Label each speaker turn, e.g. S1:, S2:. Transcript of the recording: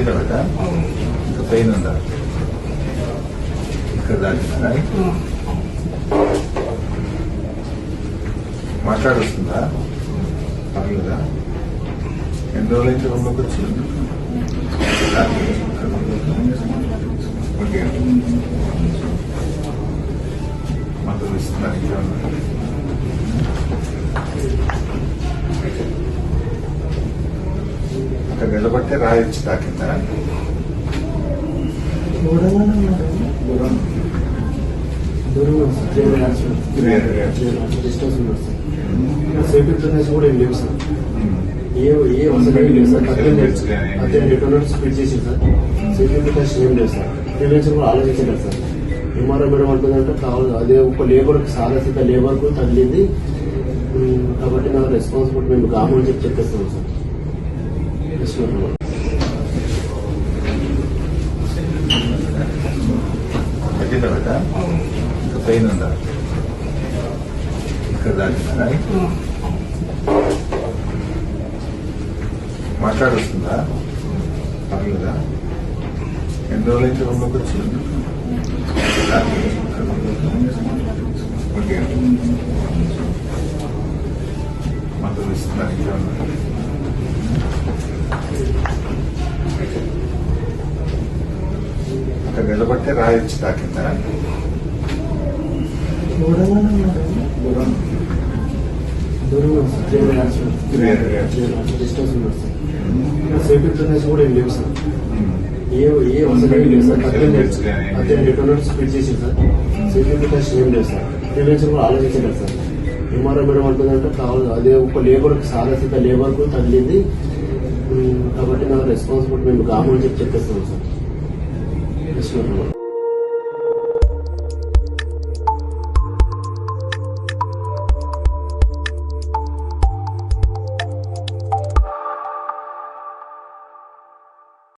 S1: తగ్గిందా బిడ్డ? ఇంకా పెయిన్ ఉందా? ఇక్కడ దాకా మాట్లాడొస్తుందా? పర్లేదా? ఎన్ని రోజులైతే రూమ్లోకి వచ్చి ఓకే మందులు ఇస్తున్నారు ఇంకా అక్కడ నిలబడితే రాయొచ్చు తాకిందా?
S2: సేఫ్టీ కూడా ఏం లేవు సార్. ఏ అవసరం లేదు సార్. 18 టోనర్స్ ఫిట్ చేసి సార్. సేఫ్టీ టెస్ట్ ఏం లేదు సార్. ప్రివెన్షన్ కూడా ఆలోచించలేదు సార్. ఎంఆర్ఐ మేడం అంటుందంటే కావాలి అదే ఒక లేబర్ సాధాసిత లేబర్ కు తగిలింది కాబట్టి నా రెస్పాన్సిబిలిటీ మేము కామని చెప్పేస్తాం సార్.
S1: తగ్గిందా బిడ్డ? ఇంకా పెయిన్ ఉందా? ఇక్కడ దాకా మాట్లాడొస్తుందా? పర్లేదా? ఎన్ని రోజులైతే రూమ్లోకి వచ్చి ఓకే మందులు ఇస్తున్నారు ఇంకా అక్కడ నిలబడితే రాయొచ్చు తాకిందా?
S2: సేఫ్టీ కూడా ఏం లేవు సార్. ఏ అవసరం లేదు సార్. 18 టోనర్స్ ఫిట్ చేసి సార్. సేఫ్టీ టెస్ట్ ఏం లేదు సార్. ప్రివెన్షన్ కూడా ఆలోచించలేదు సార్. ఎంఆర్ఐ మేడం అంటుందంటే కావాలి అదే ఒక లేబర్ సాధాసిత లేబర్ కు తగిలింది కాబట్టి నా రెస్పాన్సిబిలిటీ మేము కామని చెప్పేస్తాం సార్.